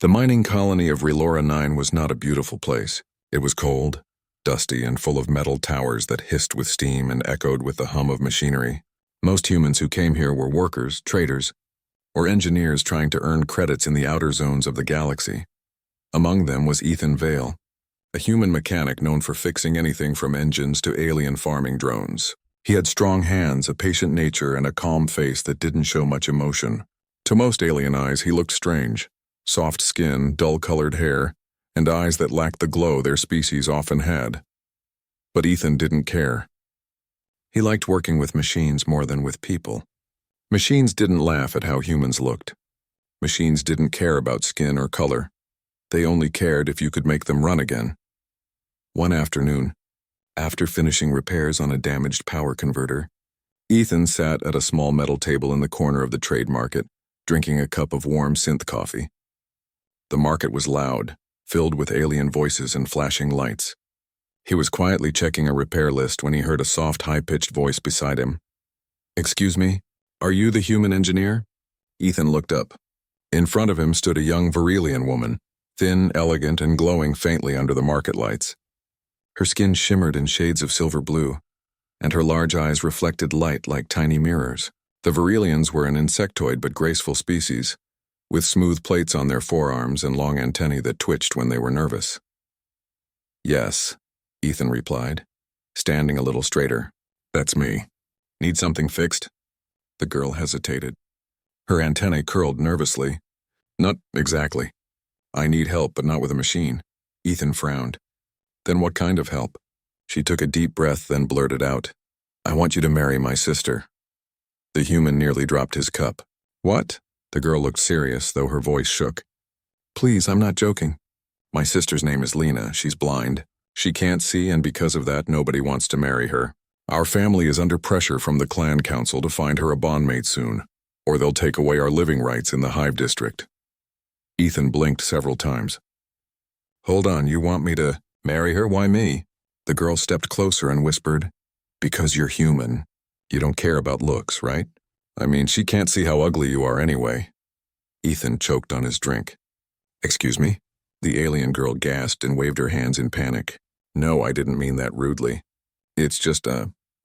The mining colony of Relora 9 was not a beautiful place. It was cold, dusty, and full of metal towers that hissed with steam and echoed with the hum of machinery. Most humans who came here were workers, traders, or engineers trying to earn credits in the outer zones of the galaxy. Among them was Ethan Vale, a human mechanic known for fixing anything from engines to alien farming drones. He had strong hands, a patient nature, and a calm face that didn't show much emotion. To most alien eyes, he looked strange. Soft skin, dull-colored hair, and eyes that lacked the glow their species often had. But Ethan didn't care. He liked working with machines more than with people. Machines didn't laugh at how humans looked. Machines didn't care about skin or color. They only cared if you could make them run again. One afternoon, after finishing repairs on a damaged power converter, Ethan sat at a small metal table in the corner of the trade market, drinking a cup of warm synth coffee. The market was loud, filled with alien voices and flashing lights. He was quietly checking a repair list when he heard a soft, high-pitched voice beside him. "Excuse me, are you the human engineer?" Ethan looked up. In front of him stood a young Virelian woman, thin, elegant, and glowing faintly under the market lights. Her skin shimmered in shades of silver blue, and her large eyes reflected light like tiny mirrors. The Virelians were an insectoid but graceful species, with smooth plates on their forearms and long antennae that twitched when they were nervous. "Yes," Ethan replied, standing a little straighter. "That's me. Need something fixed?" The girl hesitated. Her antennae curled nervously. "Not exactly. I need help, but not with a machine." Ethan frowned. "Then what kind of help?" She took a deep breath, then blurted out, "I want you to marry my sister." The human nearly dropped his cup. "What?" The girl looked serious, though her voice shook. "Please, I'm not joking. My sister's name is Lena. She's blind. She can't see, and because of that, nobody wants to marry her. Our family is under pressure from the clan council to find her a bondmate soon, or they'll take away our living rights in the Hive District." Ethan blinked several times. "Hold on, you want me to marry her? Why me?" The girl stepped closer and whispered, "Because you're human. You don't care about looks, right? I mean, she can't see how ugly you are anyway." Ethan choked on his drink. "Excuse me?" The alien girl gasped and waved her hands in panic. "No, I didn't mean that rudely. It's just,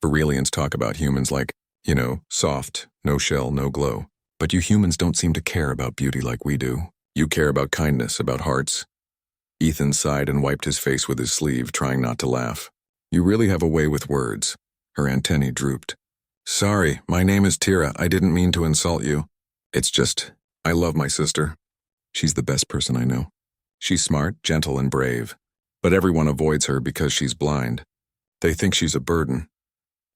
Virelians talk about humans like, soft, no shell, no glow. But you humans don't seem to care about beauty like we do. You care about kindness, about hearts." Ethan sighed and wiped his face with his sleeve, trying not to laugh. "You really have a way with words." Her antennae drooped. "Sorry, my name is Tira. I didn't mean to insult you. It's just, I love my sister. She's the best person I know. She's smart, gentle, and brave. But everyone avoids her because she's blind. They think she's a burden."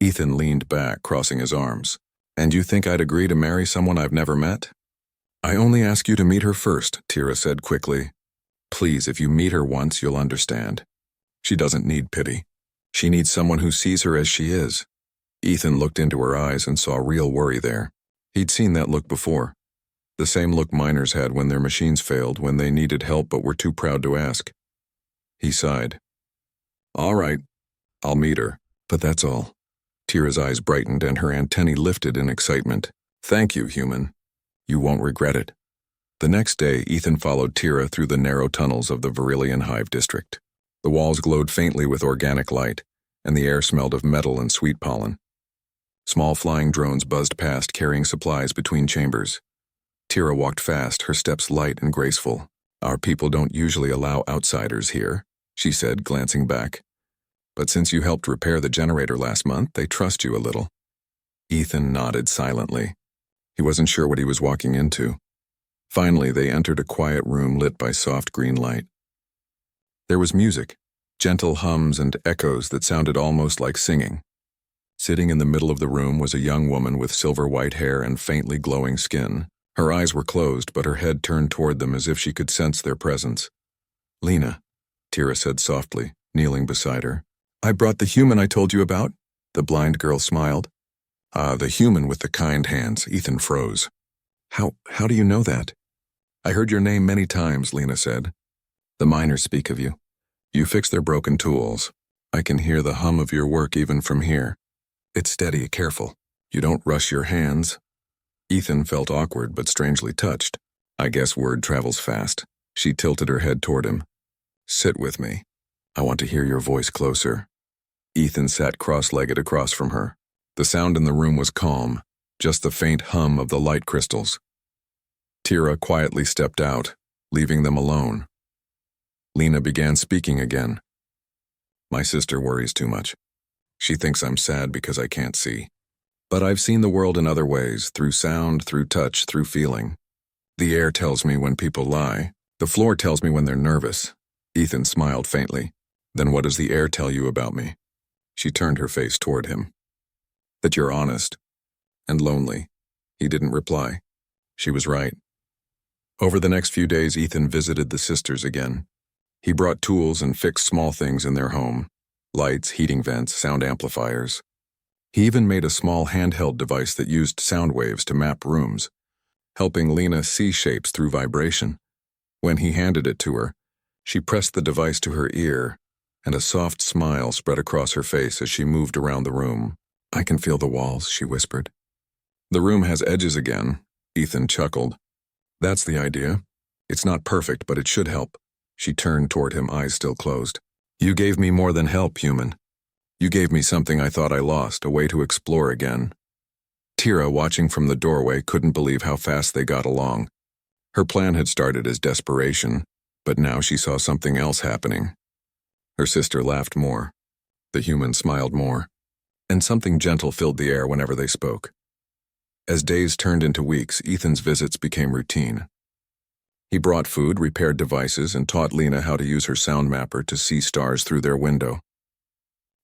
Ethan leaned back, crossing his arms. "And you think I'd agree to marry someone I've never met?" "I only ask you to meet her first," Tira said quickly. "Please, if you meet her once, you'll understand. She doesn't need pity. She needs someone who sees her as she is." Ethan looked into her eyes and saw real worry there. He'd seen that look before. The same look miners had when their machines failed, when they needed help but were too proud to ask. He sighed. "All right, I'll meet her, but that's all." Tira's eyes brightened and her antennae lifted in excitement. "Thank you, human. You won't regret it." The next day, Ethan followed Tira through the narrow tunnels of the Virelian Hive District. The walls glowed faintly with organic light, and the air smelled of metal and sweet pollen. Small flying drones buzzed past, carrying supplies between chambers. Tira walked fast, her steps light and graceful. "Our people don't usually allow outsiders here," she said, glancing back. "But since you helped repair the generator last month, they trust you a little." Ethan nodded silently. He wasn't sure what he was walking into. Finally, they entered a quiet room lit by soft green light. There was music, gentle hums and echoes that sounded almost like singing. Sitting in the middle of the room was a young woman with silver-white hair and faintly glowing skin. Her eyes were closed, but her head turned toward them as if she could sense their presence. "Lena," Tira said softly, kneeling beside her. "I brought the human I told you about." The blind girl smiled. "Ah, the human with the kind hands." Ethan froze. How do you know that?" "I heard your name many times," Lena said. "The miners speak of you. You fix their broken tools. I can hear the hum of your work even from here. It's steady, careful. You don't rush your hands." Ethan felt awkward but strangely touched. "I guess word travels fast." She tilted her head toward him. Sit with me. I want to hear your voice closer. Ethan sat cross-legged across from her. The sound in the room was calm, just the faint hum of the light crystals. Tira quietly stepped out, leaving them alone. Lena began speaking again. My sister worries too much. She thinks I'm sad because I can't see. But I've seen the world in other ways, through sound, through touch, through feeling. The air tells me when people lie. The floor tells me when they're nervous. Ethan smiled faintly. Then what does the air tell you about me? She turned her face toward him. That you're honest. And lonely. He didn't reply. She was right. Over the next few days, Ethan visited the sisters again. He brought tools and fixed small things in their home. Lights, heating vents, sound amplifiers. He even made a small handheld device that used sound waves to map rooms, helping Lena see shapes through vibration. When he handed it to her, she pressed the device to her ear, and a soft smile spread across her face as she moved around the room. I can feel the walls, she whispered. The room has edges again, Ethan chuckled. That's the idea. It's not perfect, but it should help. She turned toward him, eyes still closed. You gave me more than help, human. You gave me something I thought I lost, a way to explore again. Tira, watching from the doorway, couldn't believe how fast they got along. Her plan had started as desperation, but now she saw something else happening. Her sister laughed more. The human smiled more. And something gentle filled the air whenever they spoke. As days turned into weeks, Ethan's visits became routine. He brought food, repaired devices, and taught Lena how to use her sound mapper to see stars through their window.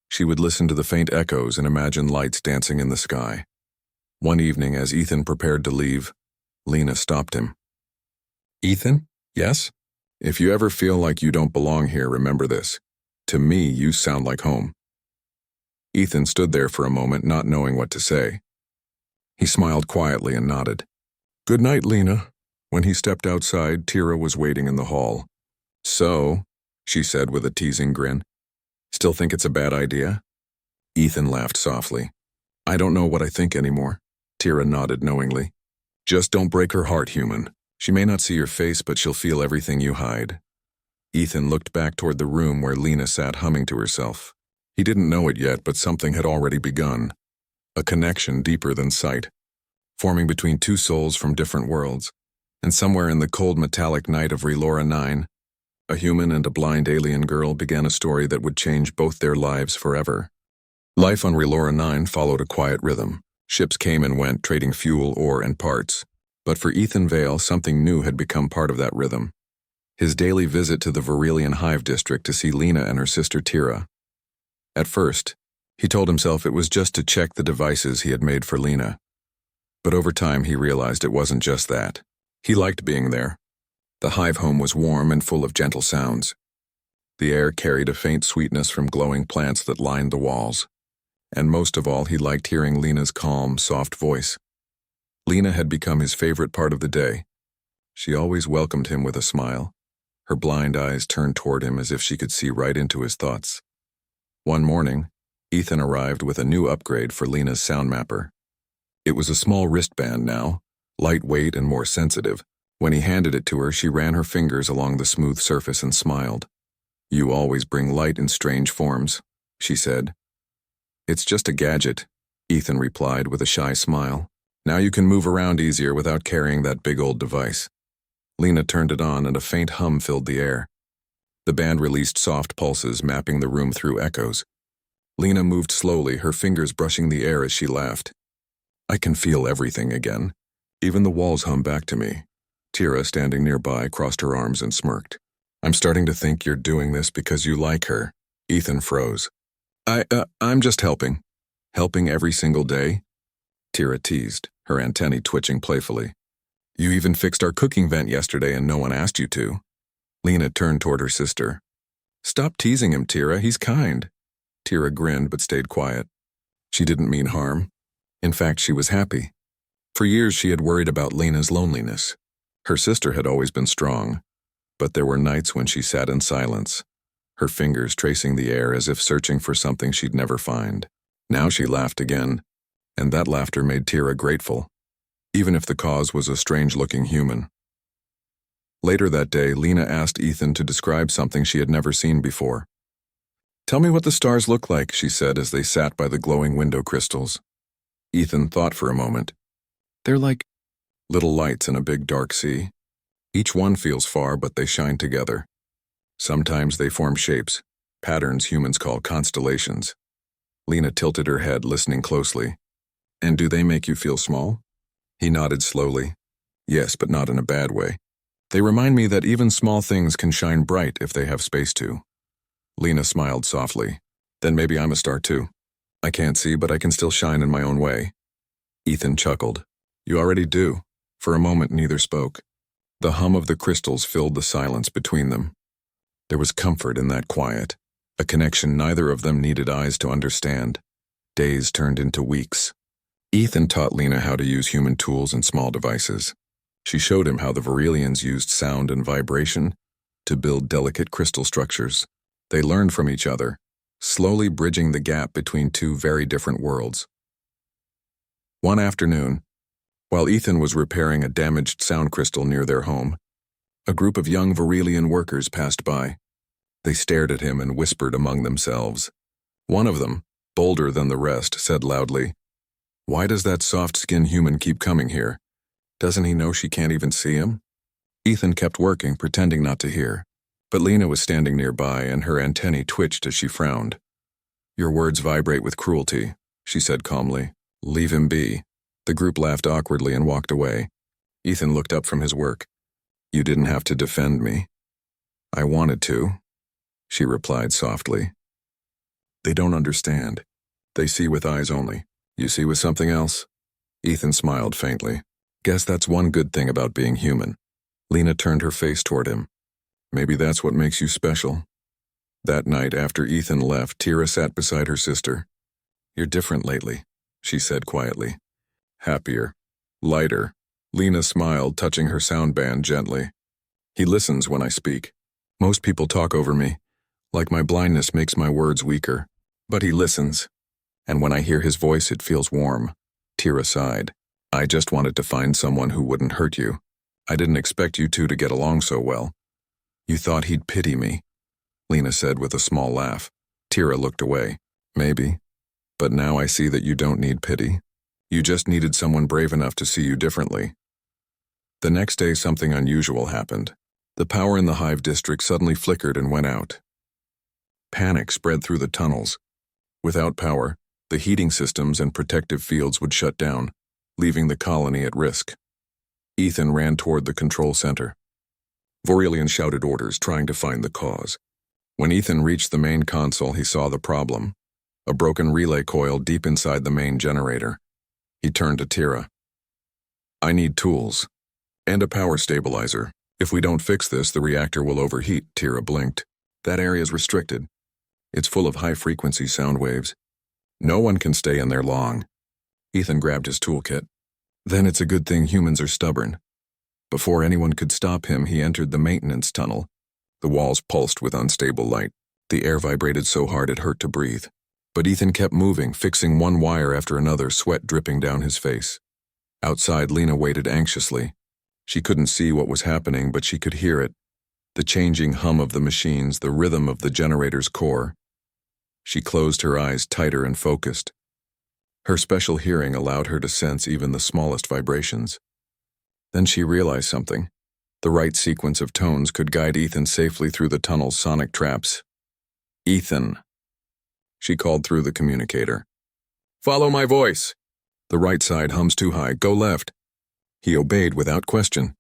She would listen to the faint echoes and imagine lights dancing in the sky. One evening, as Ethan prepared to leave, Lena stopped him. Ethan? Yes? If you ever feel like you don't belong here, remember this. To me, you sound like home. Ethan stood there for a moment, not knowing what to say. He smiled quietly and nodded. Good night, Lena. When he stepped outside, Tira was waiting in the hall. So, she said with a teasing grin, still think it's a bad idea? Ethan laughed softly. I don't know what I think anymore. Tira nodded knowingly. Just don't break her heart, human. She may not see your face, but she'll feel everything you hide. Ethan looked back toward the room where Lena sat humming to herself. He didn't know it yet, but something had already begun. A connection deeper than sight, forming between two souls from different worlds. And somewhere in the cold metallic night of Relora 9, a human and a blind alien girl began a story that would change both their lives forever. Life on Relora 9 followed a quiet rhythm. Ships came and went, trading fuel, ore, and parts. But for Ethan Vale, something new had become part of that rhythm. His daily visit to the Verilian Hive District to see Lena and her sister Tira. At first, he told himself it was just to check the devices he had made for Lena. But over time he realized it wasn't just that. He liked being there. The hive home was warm and full of gentle sounds. The air carried a faint sweetness from glowing plants that lined the walls. And most of all, he liked hearing Lena's calm, soft voice. Lena had become his favorite part of the day. She always welcomed him with a smile. Her blind eyes turned toward him as if she could see right into his thoughts. One morning, Ethan arrived with a new upgrade for Lena's sound mapper. It was a small wristband now, lightweight and more sensitive. When he handed it to her, she ran her fingers along the smooth surface and smiled. You always bring light in strange forms, she said. It's just a gadget, Ethan replied with a shy smile. Now you can move around easier without carrying that big old device. Lena turned it on and a faint hum filled the air. The band released soft pulses, mapping the room through echoes. Lena moved slowly, her fingers brushing the air as she laughed. I can feel everything again. Even the walls hum back to me. Tira, standing nearby, crossed her arms and smirked. I'm starting to think you're doing this because you like her. Ethan froze. I'm just helping. Helping every single day? Tira teased, her antennae twitching playfully. You even fixed our cooking vent yesterday and no one asked you to. Lena turned toward her sister. Stop teasing him, Tira, he's kind. Tira grinned but stayed quiet. She didn't mean harm. In fact, she was happy. For years she had worried about Lena's loneliness. Her sister had always been strong, but there were nights when she sat in silence, her fingers tracing the air as if searching for something she'd never find. Now she laughed again, and that laughter made Tira grateful, even if the cause was a strange-looking human. Later that day, Lena asked Ethan to describe something she had never seen before. "Tell me what the stars look like," she said as they sat by the glowing window crystals. Ethan thought for a moment. "They're like little lights in a big dark sea. Each one feels far, but they shine together. Sometimes they form shapes, patterns humans call constellations." Lena tilted her head, listening closely. "And do they make you feel small?" He nodded slowly. "Yes, but not in a bad way. They remind me that even small things can shine bright if they have space to." Lena smiled softly. "Then maybe I'm a star too. I can't see, but I can still shine in my own way." Ethan chuckled. "You already do." For a moment, neither spoke. The hum of the crystals filled the silence between them. There was comfort in that quiet, a connection neither of them needed eyes to understand. Days turned into weeks. Ethan taught Lena how to use human tools and small devices. She showed him how the Virelians used sound and vibration to build delicate crystal structures. They learned from each other, slowly bridging the gap between two very different worlds. One afternoon, while Ethan was repairing a damaged sound crystal near their home, a group of young Virelian workers passed by. They stared at him and whispered among themselves. One of them, bolder than the rest, said loudly, "Why does that soft-skinned human keep coming here? Doesn't he know she can't even see him?" Ethan kept working, pretending not to hear. But Lena was standing nearby, and her antennae twitched as she frowned. "Your words vibrate with cruelty," she said calmly. "Leave him be." The group laughed awkwardly and walked away. Ethan looked up from his work. "You didn't have to defend me." "I wanted to," she replied softly. "They don't understand. They see with eyes only. You see with something else." Ethan smiled faintly. "Guess that's one good thing about being human." Lena turned her face toward him. "Maybe that's what makes you special." That night, after Ethan left, Tira sat beside her sister. "You're different lately," she said quietly. "Happier. Lighter." Lena smiled, touching her soundband gently. "He listens when I speak. Most people talk over me, like my blindness makes my words weaker. But he listens. And when I hear his voice, it feels warm." Tira sighed. "I just wanted to find someone who wouldn't hurt you. I didn't expect you two to get along so well." "You thought he'd pity me," Lena said with a small laugh. Tira looked away. "Maybe. But now I see that you don't need pity. You just needed someone brave enough to see you differently." The next day, something unusual happened. The power in the Hive district suddenly flickered and went out. Panic spread through the tunnels. Without power, the heating systems and protective fields would shut down, leaving the colony at risk. Ethan ran toward the control center. Virelian shouted orders, trying to find the cause. When Ethan reached the main console, he saw the problem: a broken relay coil deep inside the main generator. He turned to Tira. "I need tools. And a power stabilizer. If we don't fix this, the reactor will overheat." Tira blinked. "That area's restricted. It's full of high-frequency sound waves. No one can stay in there long." Ethan grabbed his toolkit. "Then it's a good thing humans are stubborn." Before anyone could stop him, he entered the maintenance tunnel. The walls pulsed with unstable light. The air vibrated so hard it hurt to breathe. But Ethan kept moving, fixing one wire after another, sweat dripping down his face. Outside, Lena waited anxiously. She couldn't see what was happening, but she could hear it. The changing hum of the machines, the rhythm of the generator's core. She closed her eyes tighter and focused. Her special hearing allowed her to sense even the smallest vibrations. Then she realized something. The right sequence of tones could guide Ethan safely through the tunnel's sonic traps. "Ethan," she called through the communicator. "Follow my voice." "The right side hums too high. Go left." He obeyed without question.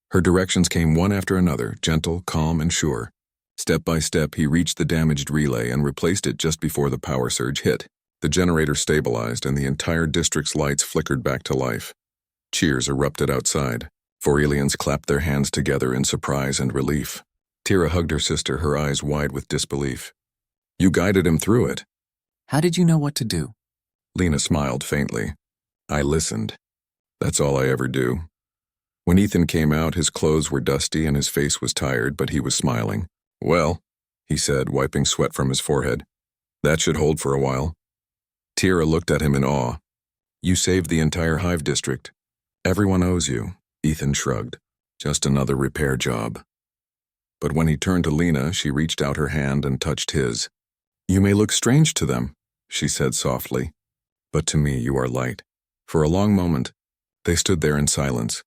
Her directions came one after another, gentle, calm, and sure. Step by step, he reached the damaged relay and replaced it just before the power surge hit. The generator stabilized, and the entire district's lights flickered back to life. Cheers erupted outside. Virelians clapped their hands together in surprise and relief. Tira hugged her sister, her eyes wide with disbelief. "You guided him through it." "How did you know what to do?" Lena smiled faintly. "I listened. That's all I ever do." When Ethan came out, his clothes were dusty and his face was tired, but he was smiling. "Well," he said, wiping sweat from his forehead, "that should hold for a while." Tira looked at him in awe. "You saved the entire Hive district. Everyone owes you." Ethan shrugged. Just another repair job. But when he turned to Lena, she reached out her hand and touched his. You may look strange to them, she said softly, but to me you are light. For a long moment, they stood there in silence,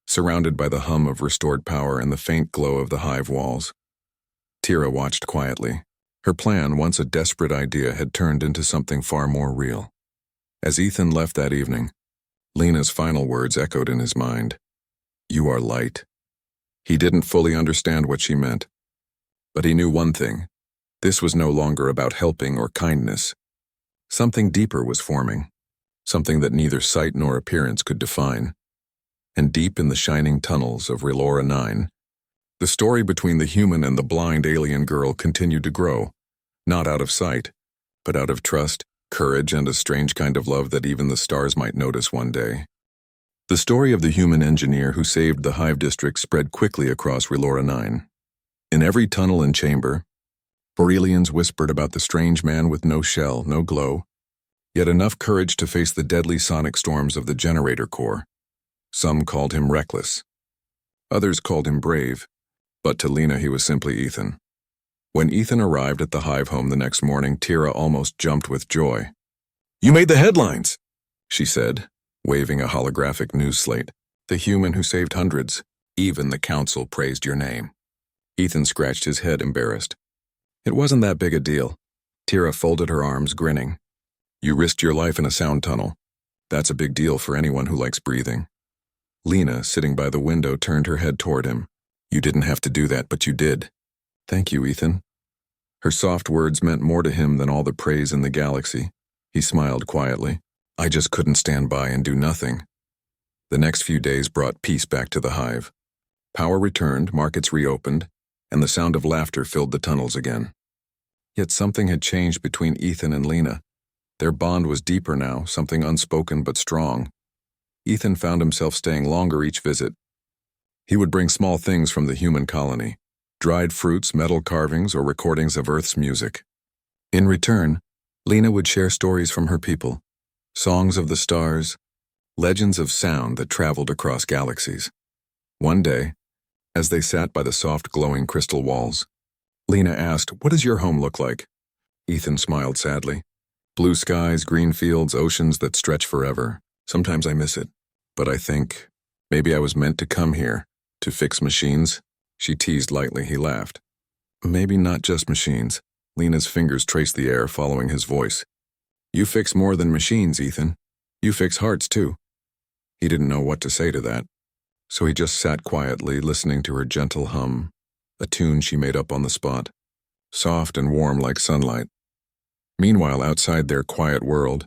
surrounded by the hum of restored power and the faint glow of the hive walls. Tira watched quietly. Her plan, once a desperate idea, had turned into something far more real. As Ethan left that evening, Lena's final words echoed in his mind. You are light. He didn't fully understand what she meant, but he knew one thing. This was no longer about helping or kindness. Something deeper was forming, something that neither sight nor appearance could define. And deep in the shining tunnels of Relora 9, the story between the human and the blind alien girl continued to grow, not out of sight, but out of trust, courage, and a strange kind of love that even the stars might notice one day. The story of the human engineer who saved the Hive District spread quickly across Relora 9. In every tunnel and chamber, Borelians whispered about the strange man with no shell, no glow, yet enough courage to face the deadly sonic storms of the generator core. Some called him reckless. Others called him brave, but to Lena he was simply Ethan. When Ethan arrived at the Hive home the next morning, Tira almost jumped with joy. You made the headlines, she said, waving a holographic news slate. The human who saved hundreds. Even the council praised your name. Ethan scratched his head, embarrassed. It wasn't that big a deal. Tira folded her arms, grinning. You risked your life in a sound tunnel. That's a big deal for anyone who likes breathing. Lena, sitting by the window, turned her head toward him. You didn't have to do that, but you did. Thank you, Ethan. Her soft words meant more to him than all the praise in the galaxy. He smiled quietly. I just couldn't stand by and do nothing. The next few days brought peace back to the Hive. Power returned, markets reopened, and the sound of laughter filled the tunnels again. Yet something had changed between Ethan and Lena. Their bond was deeper now, something unspoken but strong. Ethan found himself staying longer each visit. He would bring small things from the human colony, dried fruits, metal carvings, or recordings of Earth's music. In return, Lena would share stories from her people, songs of the stars, legends of sound that traveled across galaxies. One day, as they sat by the soft glowing crystal walls, Lena asked, What does your home look like? Ethan smiled sadly. Blue skies, green fields, oceans that stretch forever. Sometimes I miss it, but I think maybe I was meant to come here, to fix machines. She teased lightly. He laughed. Maybe not just machines. Lena's fingers traced the air, following his voice. You fix more than machines, Ethan. You fix hearts, too. He didn't know what to say to that, so he just sat quietly, listening to her gentle hum, a tune she made up on the spot, soft and warm like sunlight. Meanwhile, outside their quiet world,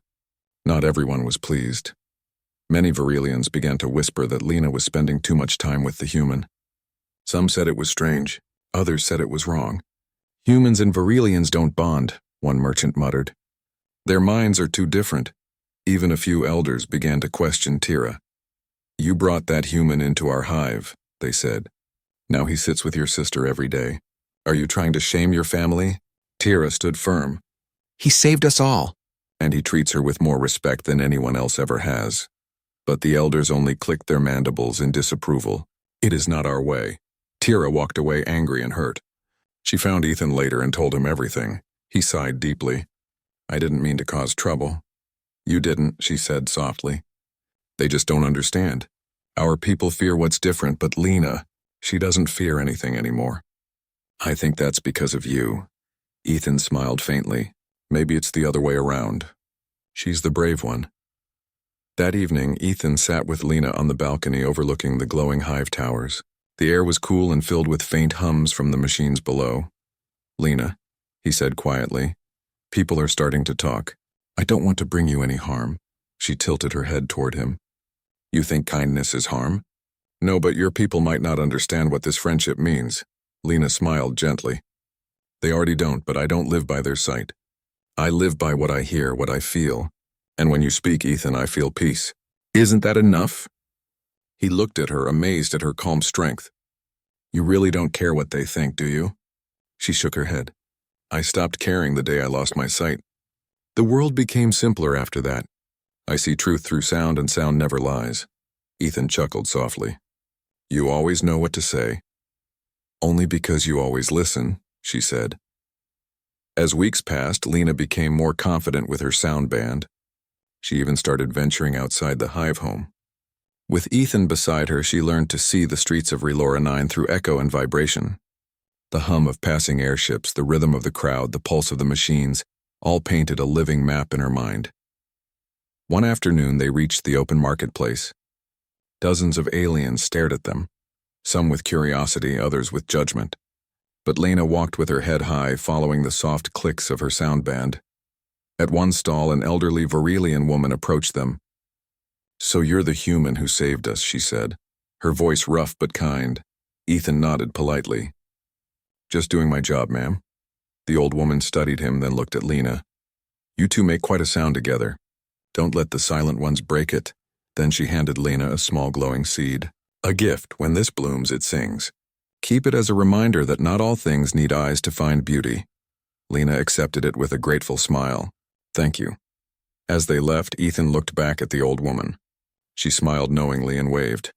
not everyone was pleased. Many Virelians began to whisper that Lena was spending too much time with the human. Some said it was strange, others said it was wrong. Humans and Virelians don't bond, one merchant muttered. Their minds are too different. Even a few elders began to question Tira. You brought that human into our hive, they said. Now he sits with your sister every day. Are you trying to shame your family? Tira stood firm. He saved us all, and he treats her with more respect than anyone else ever has. But the elders only clicked their mandibles in disapproval. It is not our way. Tira walked away angry and hurt. She found Ethan later and told him everything. He sighed deeply. I didn't mean to cause trouble. You didn't, she said softly. They just don't understand. Our people fear what's different, but Lena, she doesn't fear anything anymore. I think that's because of you. Ethan smiled faintly. Maybe it's the other way around. She's the brave one. That evening, Ethan sat with Lena on the balcony overlooking the glowing hive towers. The air was cool and filled with faint hums from the machines below. Lena, he said quietly, people are starting to talk. I don't want to bring you any harm. She tilted her head toward him. You think kindness is harm? No, but your people might not understand what this friendship means. Lena smiled gently. They already don't, but I don't live by their sight. I live by what I hear, what I feel. And when you speak, Ethan, I feel peace. Isn't that enough? He looked at her, amazed at her calm strength. You really don't care what they think, do you? She shook her head. I stopped caring the day I lost my sight. The world became simpler after that. I see truth through sound, and sound never lies. Ethan chuckled softly. You always know what to say. Only because you always listen, she said. As weeks passed, Lena became more confident with her sound band. She even started venturing outside the hive home. With Ethan beside her, she learned to see the streets of Relora 9 through echo and vibration. The hum of passing airships, the rhythm of the crowd, the pulse of the machines, all painted a living map in her mind. One afternoon, they reached the open marketplace. Dozens of aliens stared at them, some with curiosity, others with judgment. But Lena walked with her head high, following the soft clicks of her sound band. At one stall, an elderly Virelian woman approached them. "So you're the human who saved us," she said, her voice rough but kind. Ethan nodded politely. "Just doing my job, ma'am." The old woman studied him, then looked at Lena. "You two make quite a sound together. Don't let the silent ones break it." Then she handed Lena a small glowing seed. "A gift. When this blooms, it sings. Keep it as a reminder that not all things need eyes to find beauty." Lena accepted it with a grateful smile. "Thank you." As they left, Ethan looked back at the old woman. She smiled knowingly and waved.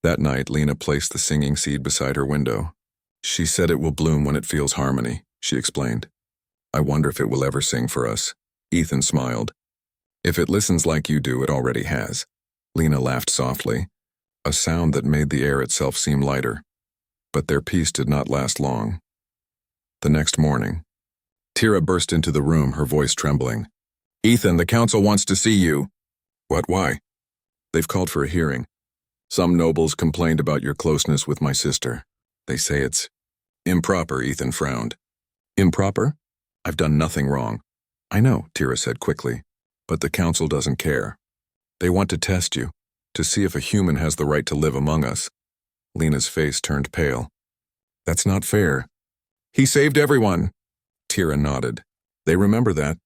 That night, Lena placed the singing seed beside her window. "She said it will bloom when it feels harmony," she explained. "I wonder if it will ever sing for us." Ethan smiled. "If it listens like you do, it already has." Lena laughed softly, a sound that made the air itself seem lighter. But their peace did not last long. The next morning, Tira burst into the room, her voice trembling. "Ethan, the council wants to see you." "What, why?" "They've called for a hearing. Some nobles complained about your closeness with my sister. They say it's improper." Ethan frowned. "Improper? I've done nothing wrong." "I know," Tira said quickly, "but the council doesn't care. They want to test you, to see if a human has the right to live among us." Lena's face turned pale. "That's not fair." "He saved everyone." Tira nodded. "They remember that,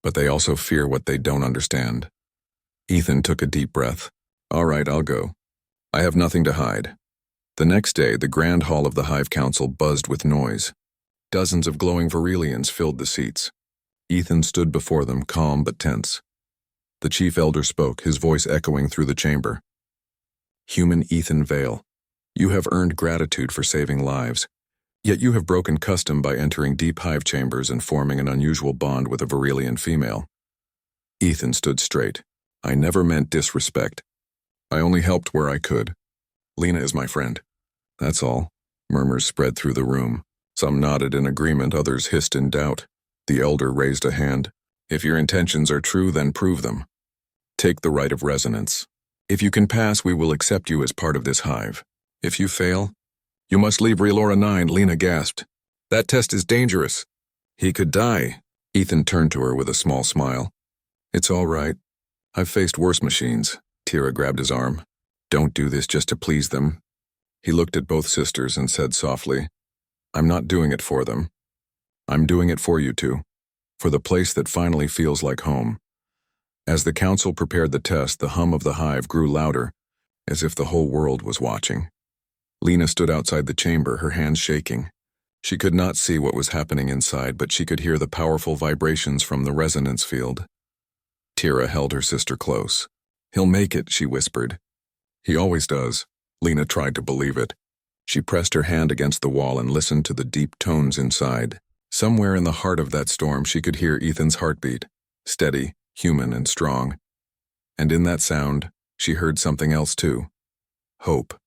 but they also fear what they don't understand." Ethan took a deep breath. "All right, I'll go. I have nothing to hide." The next day, the grand hall of the Hive Council buzzed with noise. Dozens of glowing Virelians filled the seats. Ethan stood before them, calm but tense. The chief elder spoke, his voice echoing through the chamber. "Human Ethan Vale, you have earned gratitude for saving lives. Yet you have broken custom by entering deep hive chambers and forming an unusual bond with a Virelian female." Ethan stood straight. "I never meant disrespect. I only helped where I could. Lena is my friend. That's all." Murmurs spread through the room. Some nodded in agreement, others hissed in doubt. The elder raised a hand. "If your intentions are true, then prove them. Take the right of resonance. If you can pass, we will accept you as part of this hive. If you fail, you must leave Relora 9, Lena gasped. "That test is dangerous." "He could die." Ethan turned to her with a small smile. "It's all right. I've faced worse machines." Tira grabbed his arm. "Don't do this just to please them." He looked at both sisters and said softly, "I'm not doing it for them. I'm doing it for you two. For the place that finally feels like home." As the council prepared the test, the hum of the hive grew louder, as if the whole world was watching. Lena stood outside the chamber, her hands shaking. She could not see what was happening inside, but she could hear the powerful vibrations from the resonance field. Tira held her sister close. "He'll make it," she whispered. "He always does." Lena tried to believe it. She pressed her hand against the wall and listened to the deep tones inside. Somewhere in the heart of that storm, she could hear Ethan's heartbeat, steady, human, and strong. And in that sound, she heard something else too. Hope.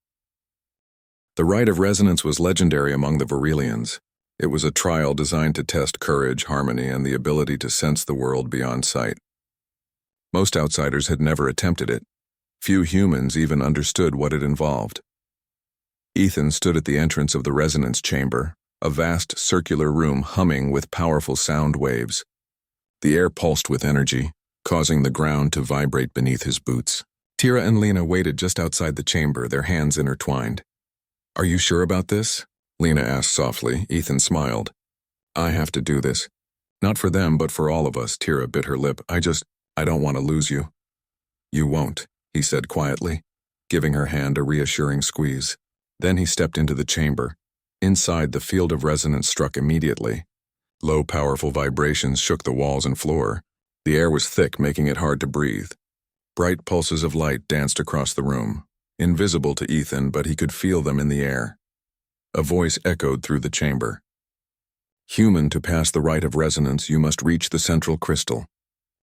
The rite of resonance was legendary among the Virelians. It was a trial designed to test courage, harmony, and the ability to sense the world beyond sight. Most outsiders had never attempted it. Few humans even understood what it involved. Ethan stood at the entrance of the resonance chamber, a vast circular room humming with powerful sound waves. The air pulsed with energy, causing the ground to vibrate beneath his boots. Tira and Lena waited just outside the chamber, their hands intertwined. "Are you sure about this?" Lena asked softly. Ethan smiled. "I have to do this. Not for them, but for all of us." Tira bit her lip. I don't want to lose you." "You won't," he said quietly, giving her hand a reassuring squeeze. Then he stepped into the chamber. Inside, the field of resonance struck immediately. Low, powerful vibrations shook the walls and floor. The air was thick, making it hard to breathe. Bright pulses of light danced across the room. invisible to Ethan, but he could feel them in the air. A voice echoed through the chamber. Human, to pass the rite of resonance, you must reach the central crystal.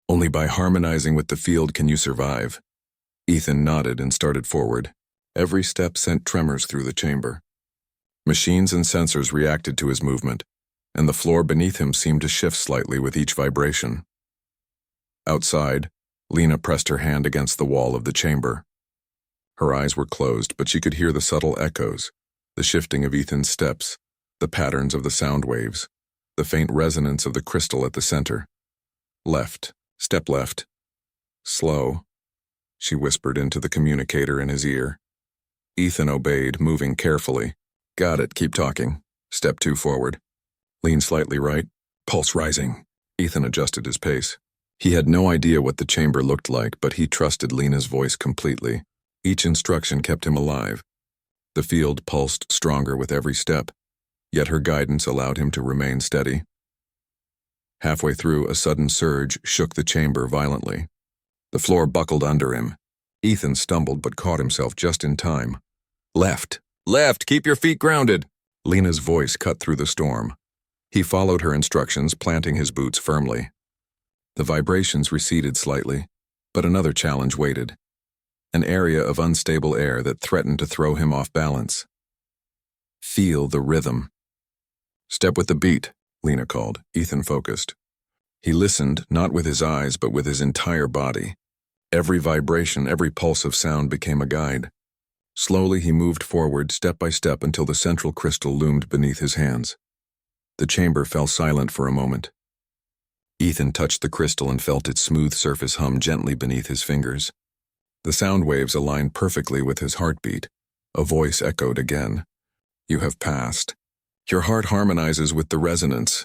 Only by harmonizing with the field can you survive. Ethan nodded and started forward. Every step sent tremors through the chamber. Machines and sensors reacted to his movement, and the floor beneath him seemed to shift slightly with each vibration. Outside, Lena pressed her hand against the wall of the chamber. Her eyes were closed, but she could hear the subtle echoes, the shifting of Ethan's steps, the patterns of the sound waves, the faint resonance of the crystal at the center. Left, step left. Slow, she whispered into the communicator in his ear. Ethan obeyed, moving carefully. Got it, keep talking. Step 2 forward. Lean slightly right, pulse rising. Ethan adjusted his pace. He had no idea what the chamber looked like, but he trusted Lena's voice completely. Each instruction kept him alive. The field pulsed stronger with every step, yet her guidance allowed him to remain steady. Halfway through, a sudden surge shook the chamber violently. The floor buckled under him. Ethan stumbled but caught himself just in time. Left! Left! Keep your feet grounded! Lena's voice cut through the storm. He followed her instructions, planting his boots firmly. The vibrations receded slightly, but another challenge waited. An area of unstable air that threatened to throw him off balance. Feel the rhythm. Step with the beat, Lena called. Ethan focused. He listened, not with his eyes, but with his entire body. Every vibration, every pulse of sound became a guide. Slowly he moved forward, step by step, until the central crystal loomed beneath his hands. The chamber fell silent for a moment. Ethan touched the crystal and felt its smooth surface hum gently beneath his fingers. The sound waves aligned perfectly with his heartbeat. A voice echoed again. You have passed. Your heart harmonizes with the resonance.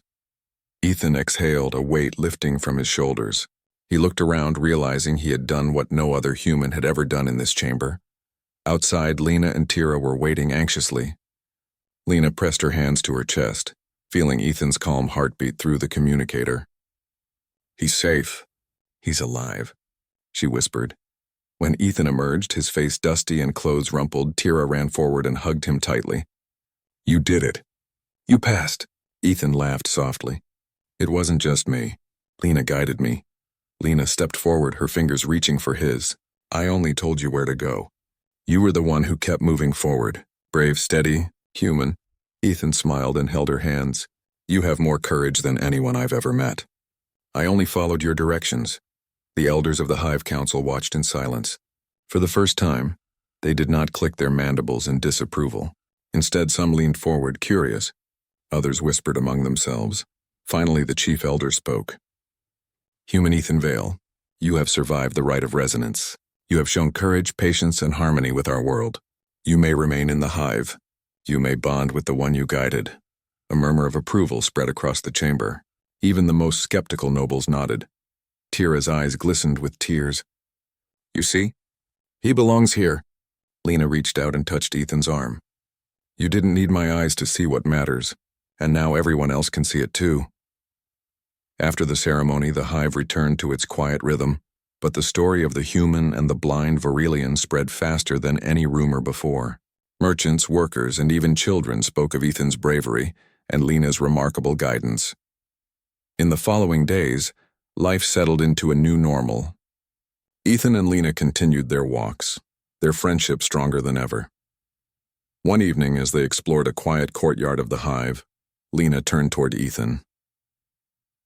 Ethan exhaled, a weight lifting from his shoulders. He looked around, realizing he had done what no other human had ever done in this chamber. Outside, Lena and Tira were waiting anxiously. Lena pressed her hands to her chest, feeling Ethan's calm heartbeat through the communicator. He's safe. He's alive, she whispered. When Ethan emerged, his face dusty and clothes rumpled, Tira ran forward and hugged him tightly. You did it. You passed. Ethan laughed softly. It wasn't just me. Lena guided me. Lena stepped forward, her fingers reaching for his. I only told you where to go. You were the one who kept moving forward. Brave, steady, human. Ethan smiled and held her hands. You have more courage than anyone I've ever met. I only followed your directions. The elders of the Hive Council watched in silence. For the first time, they did not click their mandibles in disapproval. Instead, some leaned forward, curious. Others whispered among themselves. Finally, the chief elder spoke. Human Ethan Vale, you have survived the rite of resonance. You have shown courage, patience, and harmony with our world. You may remain in the hive. You may bond with the one you guided. A murmur of approval spread across the chamber. Even the most skeptical nobles nodded. Tira's eyes glistened with tears. You see? He belongs here. Lena reached out and touched Ethan's arm. You didn't need my eyes to see what matters, and now everyone else can see it too. After the ceremony, the hive returned to its quiet rhythm, but the story of the human and the blind Virelian spread faster than any rumor before. Merchants, workers, and even children spoke of Ethan's bravery and Lena's remarkable guidance. In the following days, life settled into a new normal. Ethan and Lena continued their walks, their friendship stronger than ever. One evening, as they explored a quiet courtyard of the hive, Lena turned toward Ethan.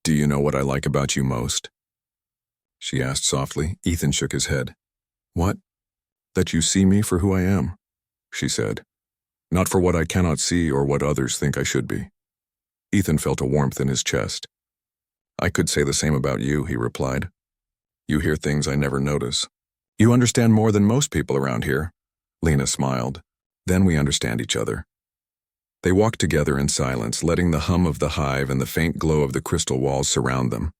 Do you know what I like about you most? She asked softly. Ethan shook his head. What? That you see me for who I am, she said. Not for what I cannot see or what others think I should be. Ethan felt a warmth in his chest. I could say the same about you, he replied. You hear things I never notice. You understand more than most people around here. Lena smiled. Then we understand each other. They walked together in silence, letting the hum of the hive and the faint glow of the crystal walls surround them.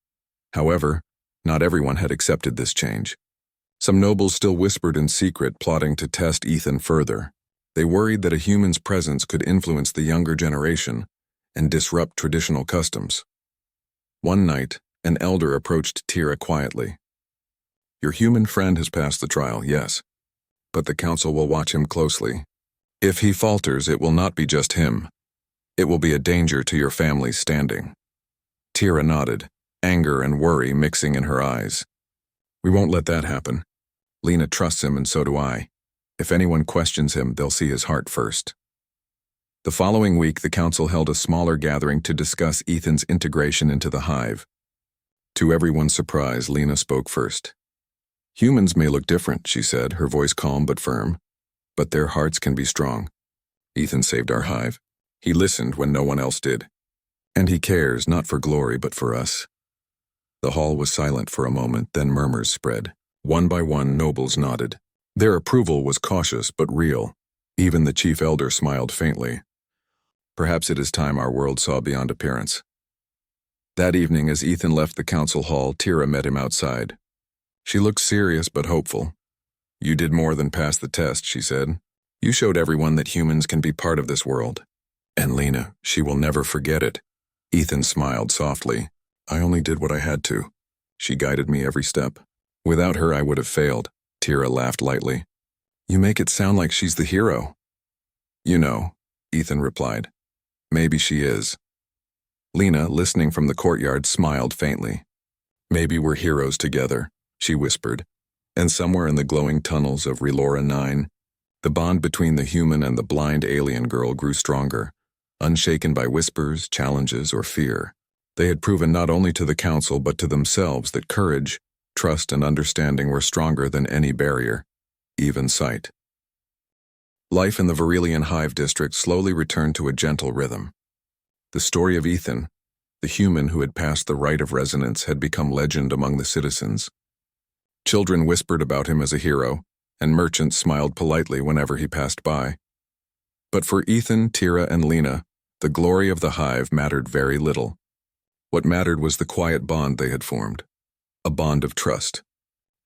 However, not everyone had accepted this change. Some nobles still whispered in secret, plotting to test Ethan further. They worried that a human's presence could influence the younger generation and disrupt traditional customs. One night, an elder approached Tira quietly. Your human friend has passed the trial, yes. but the council will watch him closely. If he falters, it will not be just him. It will be a danger to your family's standing. Tira nodded, anger and worry mixing in her eyes. We won't let that happen. Lena trusts him and so do I. If anyone questions him, they'll see his heart first. The following week, the council held a smaller gathering to discuss Ethan's integration into the hive. To everyone's surprise, Lena spoke first. Humans may look different, she said, her voice calm but firm, but their hearts can be strong. Ethan saved our hive. He listened when no one else did. And he cares not for glory but for us. The hall was silent for a moment, then murmurs spread. One by one, nobles nodded. Their approval was cautious but real. Even the chief elder smiled faintly. Perhaps it is time our world saw beyond appearance. That evening, as Ethan left the council hall, Tira met him outside. She looked serious but hopeful. You did more than pass the test, she said. You showed everyone that humans can be part of this world. And Lena, she will never forget it. Ethan smiled softly. I only did what I had to. She guided me every step. Without her, I would have failed. Tira laughed lightly. You make it sound like she's the hero. You know, Ethan replied. Maybe she is. Lena, listening from the courtyard, smiled faintly. Maybe we're heroes together, she whispered. And somewhere in the glowing tunnels of Relora 9, the bond between the human and the blind alien girl grew stronger, unshaken by whispers, challenges, or fear. They had proven not only to the council but to themselves that courage, trust, and understanding were stronger than any barrier, even sight. Life in the Verilian Hive district slowly returned to a gentle rhythm. The story of Ethan, the human who had passed the rite of resonance, had become legend among the citizens. Children whispered about him as a hero, and merchants smiled politely whenever he passed by. But for Ethan, Tira, and Lena, the glory of the hive mattered very little. What mattered was the quiet bond they had formed, a bond of trust,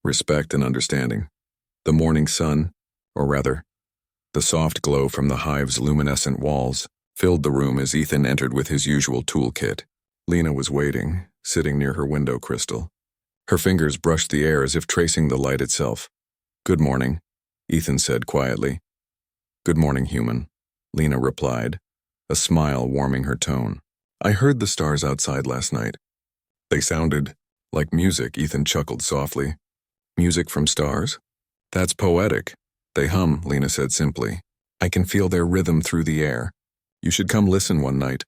respect, and understanding. The morning sun, or rather, the soft glow from the hive's luminescent walls, filled the room as Ethan entered with his usual toolkit. Lena was waiting, sitting near her window crystal. Her fingers brushed the air as if tracing the light itself. Good morning, Ethan said quietly. Good morning, human, Lena replied, a smile warming her tone. I heard the stars outside last night. They sounded like music, Ethan chuckled softly. Music from stars? That's poetic. They hum, Lena said simply. I can feel their rhythm through the air. You should come listen one night.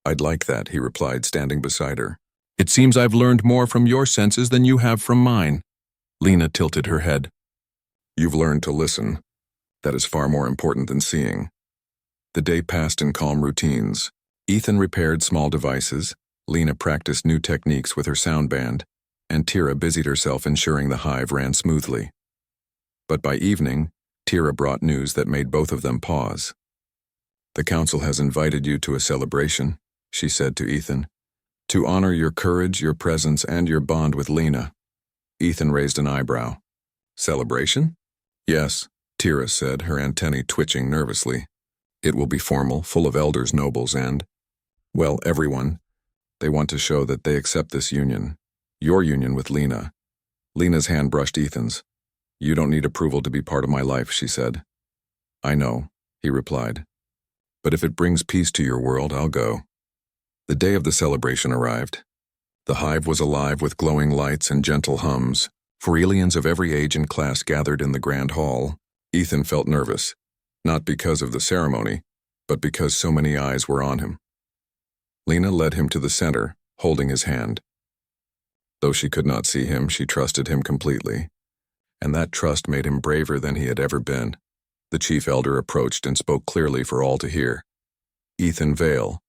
I'd like that, he replied, standing beside her. It seems I've learned more from your senses than you have from mine. Lena tilted her head. You've learned to listen. That is far more important than seeing. The day passed in calm routines. Ethan repaired small devices, Lena practiced new techniques with her sound band, and Tira busied herself ensuring the hive ran smoothly. But by evening, Tira brought news that made both of them pause. The council has invited you to a celebration, she said to Ethan, to honor your courage, your presence, and your bond with Lena. Ethan raised an eyebrow. Celebration? Yes, Tira said, her antennae twitching nervously. It will be formal, full of elders, nobles, and, well, everyone. They want to show that they accept this union, your union with Lena. Lena's hand brushed Ethan's. You don't need approval to be part of my life, she said. I know, he replied. But if it brings peace to your world, I'll go. The day of the celebration arrived. The hive was alive with glowing lights and gentle hums. Verilians of every age and class gathered in the grand hall. Ethan felt nervous, not because of the ceremony, but because so many eyes were on him. Lena led him to the center, holding his hand. Though she could not see him, she trusted him completely, and that trust made him braver than he had ever been. The chief elder approached and spoke clearly for all to hear. Ethan Vale,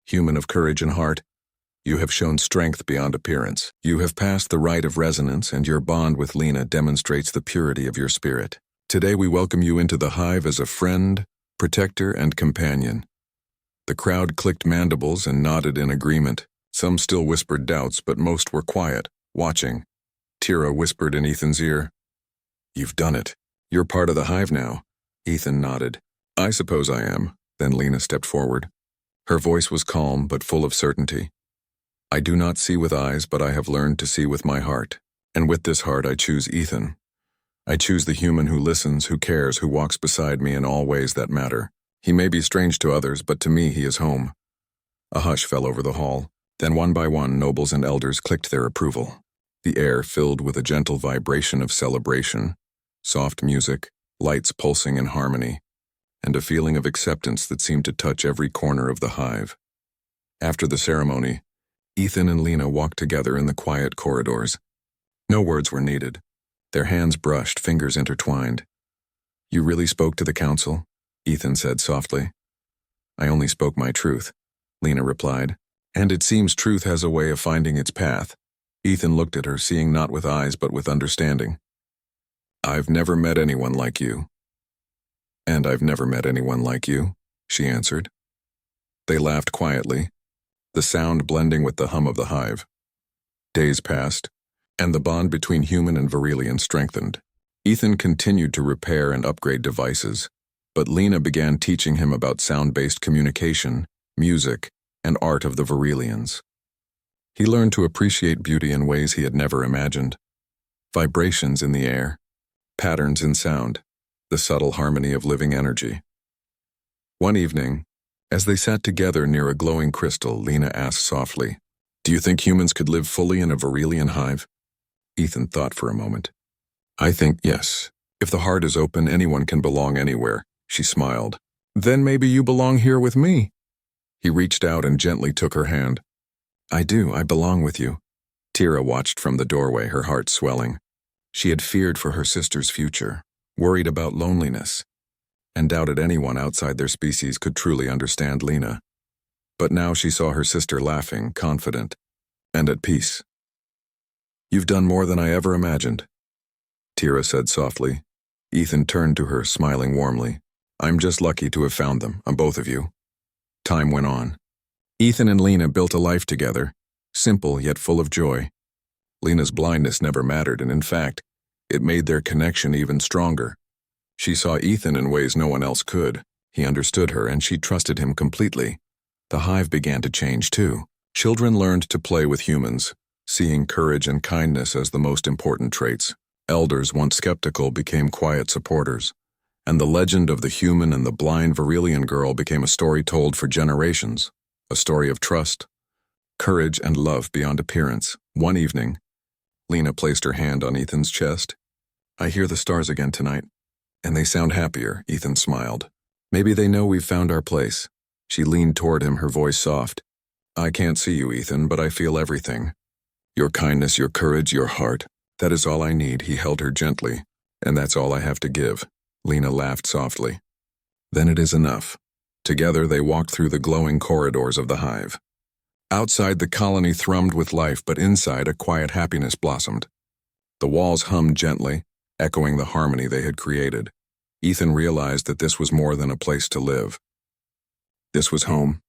human of courage and heart, you have shown strength beyond appearance. You have passed the rite of resonance, and your bond with Lena demonstrates the purity of your spirit. Today we welcome you into the hive as a friend, protector, and companion. The crowd clicked mandibles and nodded in agreement. Some still whispered doubts, but most were quiet, watching. Tira whispered in Ethan's ear, You've done it. You're part of the hive now. Ethan nodded. I suppose I am. Then Lena stepped forward. Her voice was calm but full of certainty. I do not see with eyes, but I have learned to see with my heart. And with this heart I choose Ethan. I choose the human who listens, who cares, who walks beside me in all ways that matter. He may be strange to others, but to me he is home." A hush fell over the hall. Then one by one, nobles and elders clicked their approval. The air filled with a gentle vibration of celebration, soft music, lights pulsing in harmony, and a feeling of acceptance that seemed to touch every corner of the hive. After the ceremony, Ethan and Lena walked together in the quiet corridors. No words were needed. Their hands brushed, fingers intertwined. "You really spoke to the council?" Ethan said softly. "I only spoke my truth," Lena replied. "And it seems truth has a way of finding its path." Ethan looked at her, seeing not with eyes but with understanding. "I've never met anyone like you." "And I've never met anyone like you," she answered. They laughed quietly, the sound blending with the hum of the hive. Days passed, and the bond between human and Virelian strengthened. Ethan continued to repair and upgrade devices, but Lena began teaching him about sound-based communication, music, and art of the Virelians. He learned to appreciate beauty in ways he had never imagined. Vibrations in the air, patterns in sound, the subtle harmony of living energy. One evening, as they sat together near a glowing crystal, Lena asked softly, "Do you think humans could live fully in a Virelian hive?" Ethan thought for a moment. "I think yes. If the heart is open, anyone can belong anywhere," she smiled. "Then maybe you belong here with me." He reached out and gently took her hand. "I do, I belong with you." Tira watched from the doorway, her heart swelling. She had feared for her sister's future, worried about loneliness, and doubted anyone outside their species could truly understand Lena. But now she saw her sister laughing, confident, and at peace. "You've done more than I ever imagined," Tira said softly. Ethan turned to her, smiling warmly. "I'm just lucky to have found them, both of you." Time went on. Ethan and Lena built a life together, simple yet full of joy. Lena's blindness never mattered, and in fact, it made their connection even stronger. She saw Ethan in ways no one else could. He understood her, and she trusted him completely. The hive began to change too. Children learned to play with humans, seeing courage and kindness as the most important traits. Elders, once skeptical, became quiet supporters, and the legend of the human and the blind Virelian girl became a story told for generations, a story of trust, courage, and love beyond appearance. One evening, Lena placed her hand on Ethan's chest. "I hear the stars again tonight, and they sound happier," Ethan smiled. "Maybe they know we've found our place." She leaned toward him, her voice soft. "I can't see you, Ethan, but I feel everything. Your kindness, your courage, your heart. That is all I need." He held her gently. "And that's all I have to give." Lena laughed softly. "Then it is enough." Together they walked through the glowing corridors of the hive. Outside, the colony thrummed with life, but inside a quiet happiness blossomed. The walls hummed gently, echoing the harmony they had created. Ethan realized that this was more than a place to live. This was home,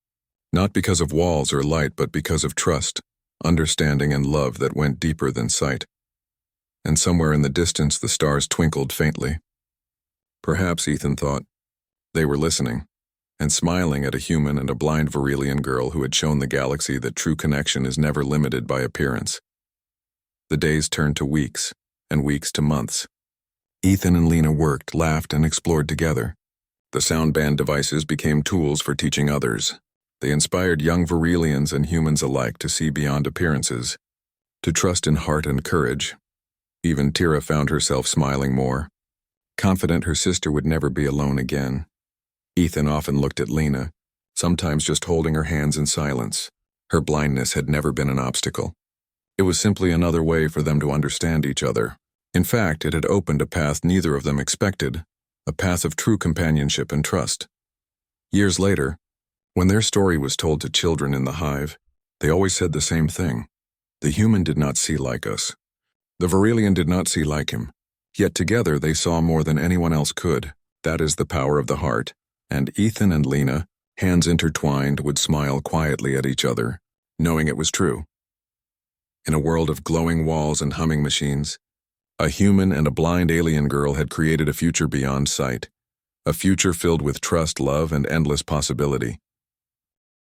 not because of walls or light, but because of trust, understanding, and love that went deeper than sight. And somewhere in the distance the stars twinkled faintly. Perhaps, Ethan thought, they were listening, and smiling at a human and a blind Virelian girl who had shown the galaxy that true connection is never limited by appearance. The days turned to weeks, and weeks to months. Ethan and Lena worked, laughed, and explored together. The sound band devices became tools for teaching others. They inspired young Virelians and humans alike to see beyond appearances, to trust in heart and courage. Even Tira found herself smiling more, confident her sister would never be alone again. Ethan often looked at Lena, sometimes just holding her hands in silence. Her blindness had never been an obstacle. It was simply another way for them to understand each other. In fact, it had opened a path neither of them expected, a path of true companionship and trust. Years later, when their story was told to children in the hive, they always said the same thing. The human did not see like us. The Virelian did not see like him. Yet together they saw more than anyone else could. That is the power of the heart. And Ethan and Lena, hands intertwined, would smile quietly at each other, knowing it was true. In a world of glowing walls and humming machines, a human and a blind alien girl had created a future beyond sight, a future filled with trust, love, and endless possibility.